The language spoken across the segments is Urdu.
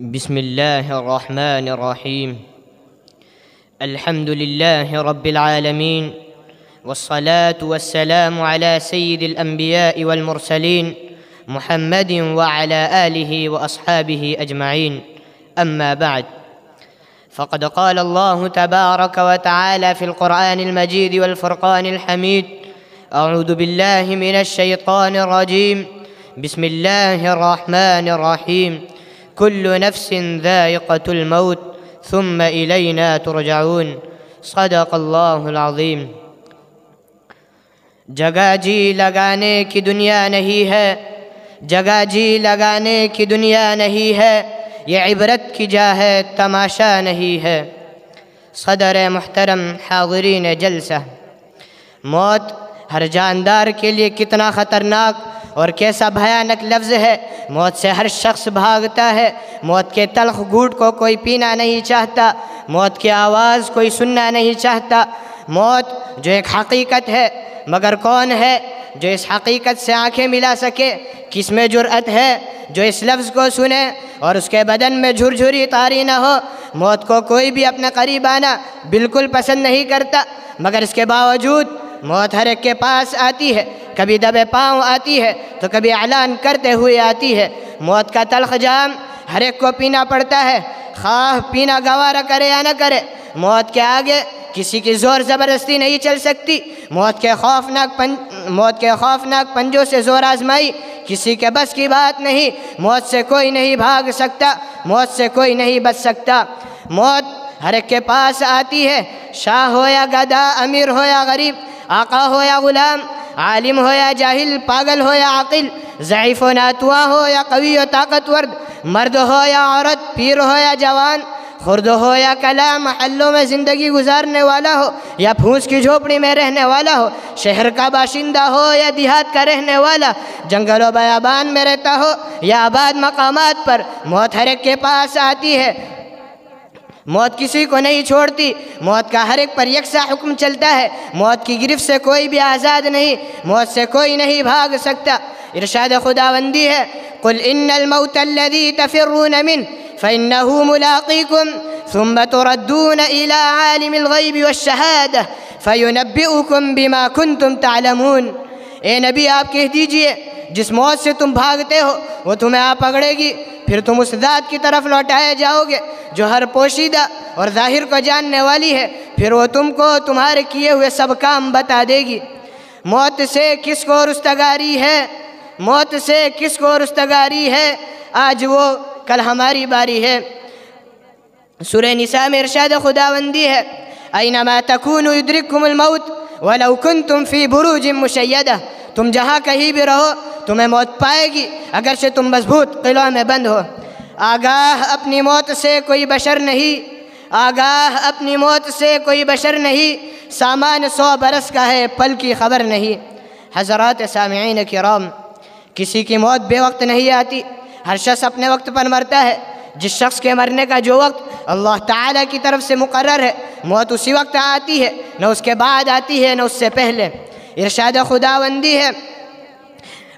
بسم الله الرحمن الرحيم. الحمد لله رب العالمين، والصلاة والسلام على سيد الأنبياء والمرسلين محمد وعلى آله وأصحابه أجمعين. أما بعد، فقد قال الله تبارك وتعالى في القرآن المجيد والفرقان الحميد: أعوذ بالله من الشيطان الرجيم، بسم الله الرحمن الرحيم. كل نفس ذائقة الموت ثم إلينا ترجعون. صدق اللہ العظیم۔ جگہ جی لگانے کی دنیا نہیں ہے، جگہ جی لگانے کی دنیا نہیں ہے، یہ عبرت کی جا ہے، تماشا نہیں ہے۔ صدر محترم، حاضرین جلسہ، موت ہر جاندار کے لیے کتنا خطرناک اور کیسا بھیانک لفظ ہے۔ موت سے ہر شخص بھاگتا ہے۔ موت کے تلخ گھونٹ کو کوئی پینا نہیں چاہتا، موت کی آواز کوئی سننا نہیں چاہتا۔ موت جو ایک حقیقت ہے، مگر کون ہے جو اس حقیقت سے آنکھیں ملا سکے؟ کس میں جرأت ہے جو اس لفظ کو سنے اور اس کے بدن میں جھرجھری طاری نہ ہو؟ موت کو کوئی بھی اپنے قریب آنا بالکل پسند نہیں کرتا، مگر اس کے باوجود موت ہر ایک کے پاس آتی ہے۔ کبھی دبے پاؤں آتی ہے تو کبھی اعلان کرتے ہوئے آتی ہے۔ موت کا تلخ جام ہر ایک کو پینا پڑتا ہے، خواہ پینا گوارا کرے یا نہ کرے۔ موت کے آگے کسی کی زور زبردستی نہیں چل سکتی۔ موت کے خوفناک پنجوں سے زور آزمائی کسی کے بس کی بات نہیں۔ موت سے کوئی نہیں بھاگ سکتا، موت سے کوئی نہیں بچ سکتا۔ موت ہر ایک کے پاس آتی ہے، شاہ ہو یا گدھا، امیر ہو یا غریب، آقا ہو یا غلام، عالم ہو یا جاہل، پاگل ہو یا عاقل، ضعیف و ناتواں ہو یا قوی و طاقتور، مرد ہو یا عورت، پیر ہو یا جوان، خرد ہو یا کلا، محلوں میں زندگی گزارنے والا ہو یا پھوس کی جھوپڑی میں رہنے والا ہو، شہر کا باشندہ ہو یا دیہات کا رہنے والا، جنگل و بیابان میں رہتا ہو یا آباد مقامات پر، موت ہر ایک کے پاس آتی ہے۔ موت کسی کو نہیں چھوڑتی، موت کا ہر ایک پر یکساں حکم چلتا ہے۔ موت کی گرفت سے کوئی بھی آزاد نہیں، موت سے کوئی نہیں بھاگ سکتا۔ ارشاد خداوندی ہے: قل ان الموت الذي تفرون منه فانه ملاقيكم ثم تردون الى عالم الغیب والشہادہ فینبئکم بما کنتم تعلمون۔ اے نبی، آپ کہہ دیجئے جس موت سے تم بھاگتے ہو وہ تمہیں آ پکڑے گی، پھر تم اس ذات کی طرف لوٹائے جاؤ گے جو ہر پوشیدہ اور ظاہر کو جاننے والی ہے، پھر وہ تم کو تمہارے کیے ہوئے سب کام بتا دے گی۔ موت سے کس کو رستگاری ہے؟ موت سے کس کو رستگاری ہے؟ آج وہ، کل ہماری باری ہے۔ سورہ نساء میں ارشاد خداوندی ہے: اینما تکونوا یدرککم الموت ولو کنتم فی بروج مشیدہ۔ تم جہاں کہیں بھی رہو تمہیں موت پائے گی، اگرچہ تم مضبوط قلعوں میں بند ہو۔ آگاہ اپنی موت سے کوئی بشر نہیں، آگاہ اپنی موت سے کوئی بشر نہیں، سامان 100 برس کا ہے، پل کی خبر نہیں۔ حضرات سامعین کرام، کسی کی موت بے وقت نہیں آتی، ہر شخص اپنے وقت پر مرتا ہے۔ جس شخص کے مرنے کا جو وقت اللہ تعالیٰ کی طرف سے مقرر ہے، موت اسی وقت آتی ہے، نہ اس کے بعد آتی ہے نہ اس سے پہلے۔ ارشاد خداوندی ہے: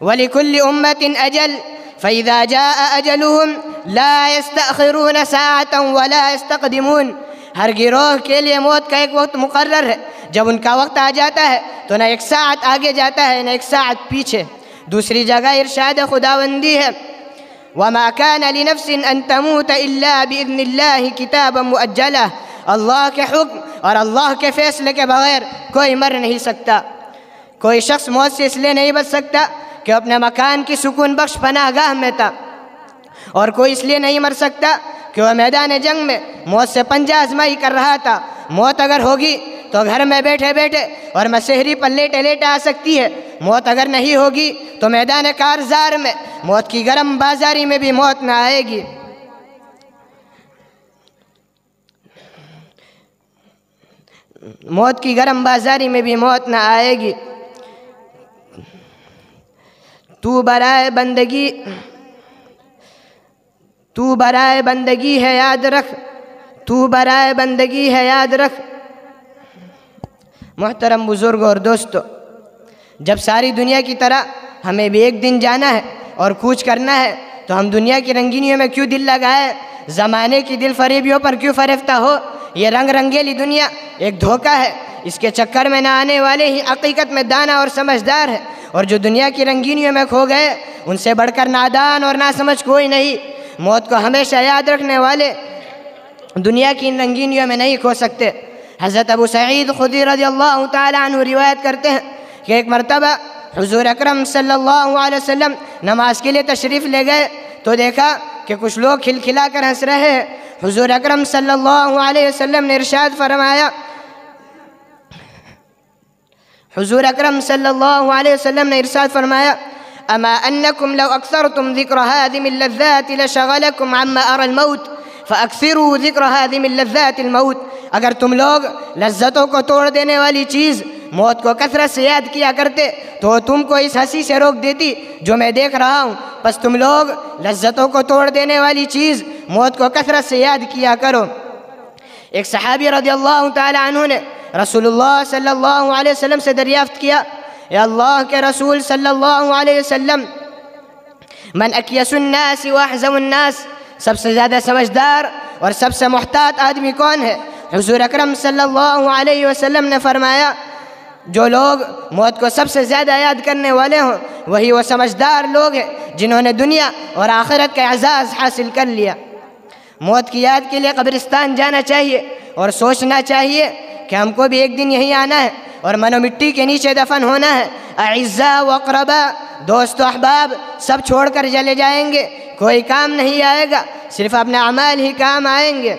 وَلِكُلِّ أُمَّةٍ أَجَلٌ فَإِذَا جَاءَ أَجَلُهُمْ لَا يَسْتَأْخِرُونَ سَاعَةً وَلَا يَسْتَقْدِمُونَ۔ ہر گروہ کے لیے موت کا ایک وقت مقرر ہے، جب ان کا وقت آ جاتا ہے تو نہ ایک ساعت آگے جاتا ہے نہ ایک ساعت پیچھے۔ دوسری جگہ ارشاد خداوندی ہے: وَمَا كَانَ لِنَفْسٍ أَن تَمُوتَ إِلَّا بِإِذْنِ اللَّهِ كِتَابًا مُؤَجَّلًا۔ اللہ کے حکم اور اللہ کے فیصلے کے بغیر کوئی مر نہیں سکتا۔ کوئی شخص موت سے اس لیے نہیں بچ سکتا کہ اپنے مکان کی سکون بخش پناہ گاہ میں تھا، اور کوئی اس لیے نہیں مر سکتا کہ وہ میدان جنگ میں موت سے پنجہ آزمائی کر رہا تھا۔ موت اگر ہوگی تو گھر میں بیٹھے بیٹھے اور مسحری پر لیٹے لیٹے آ سکتی ہے۔ موت اگر نہیں ہوگی تو میدان کارزار میں، موت کی گرم بازاری میں بھی موت نہ آئے گی۔ موت کی گرم بازاری میں بھی موت نہ آئے گی۔ تو برائے بندگی ہے یاد رکھ، تو برائے بندگی ہے یاد رکھ۔ محترم بزرگ اور دوستو، جب ساری دنیا کی طرح ہمیں بھی ایک دن جانا ہے اور کوچ کرنا ہے تو ہم دنیا کی رنگینیوں میں کیوں دل لگائے؟ زمانے کی دل فریبیوں پر کیوں فریفتہ ہو؟ یہ رنگ رنگیلی دنیا ایک دھوکہ ہے، اس کے چکر میں نہ آنے والے ہی حقیقت میں دانا اور سمجھدار ہے، اور جو دنیا کی رنگینیوں میں کھو گئے ان سے بڑھ کر نادان اور ناسمجھ کوئی نہیں۔ موت کو ہمیشہ یاد رکھنے والے دنیا کی ان رنگینیوں میں نہیں کھو سکتے۔ حضرت ابو سعید خدری رضی اللہ تعالیٰ عنہ روایت کرتے ہیں کہ ایک مرتبہ حضور اکرم صلی اللہ علیہ وسلم نماز کے لیے تشریف لے گئے تو دیکھا کہ کچھ لوگ کھلکھلا کر ہنس رہے ہیں۔ حضور اکرم صلی اللہ علیہ وسلم نے ارشاد فرمایا اما انکم لو اکثرتم ذکر هادم اللذات لشغلکم عما ارى الموت فاکثروا ذکر هادم اللذات الموت۔ اگر تم لوگ لذتوں کو توڑ دینے والی چیز موت کو کثرت سے یاد کیا کرتے تو تم کو اس ہنسی سے روک دیتی جو میں دیکھ رہا ہوں، پس تم لوگ لذتوں کو توڑ دینے والی چیز موت کو کثرت سے یاد کیا کرو۔ ایک صحابی رضی اللہ تعالی عنہ نے رسول اللہ صلی اللہ علیہ وسلم سے دریافت کیا، یا اللہ کے رسول صلی اللہ علیہ وسلم، من اکیس الناس واحزم الناس، سب سے زیادہ سمجھدار اور سب سے محتاط آدمی کون ہے؟ حضور اکرم صلی اللہ علیہ وسلم نے فرمایا جو لوگ موت کو سب سے زیادہ یاد کرنے والے ہوں وہی وہ سمجھدار لوگ ہیں جنہوں نے دنیا اور آخرت کا اعزاز حاصل کر لیا۔ موت کی یاد کے لیے قبرستان جانا چاہیے اور سوچنا چاہیے کہ ہم کو بھی ایک دن یہیں آنا ہے اور من و مٹی کے نیچے دفن ہونا ہے۔ اعزاء و اقرباء، دوست و احباب سب چھوڑ کر چلے جائیں گے، کوئی کام نہیں آئے گا، صرف اپنے اعمال ہی کام آئیں گے۔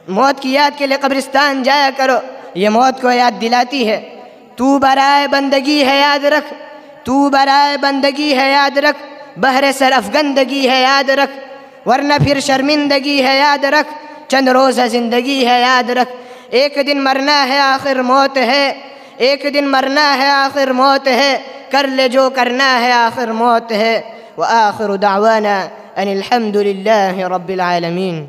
موت کی یاد کے لیے قبرستان جایا کرو، یہ موت کو یاد دلاتی ہے۔ تو برائے بندگی ہے یاد رکھ، تو برائے بندگی ہے یاد رکھ، بہر سر افگندگی ہے یاد رکھ، ورنہ پھر شرمندگی ہے یاد رکھ، چند روزہ زندگی ہے یاد رکھ۔ ایک دن مرنا ہے آخر موت ہے، ایک دن مرنا ہے آخر موت ہے، کر لے جو کرنا ہے آخر موت ہے۔ وآخر دعوانا ان الحمد للہ رب العالمین۔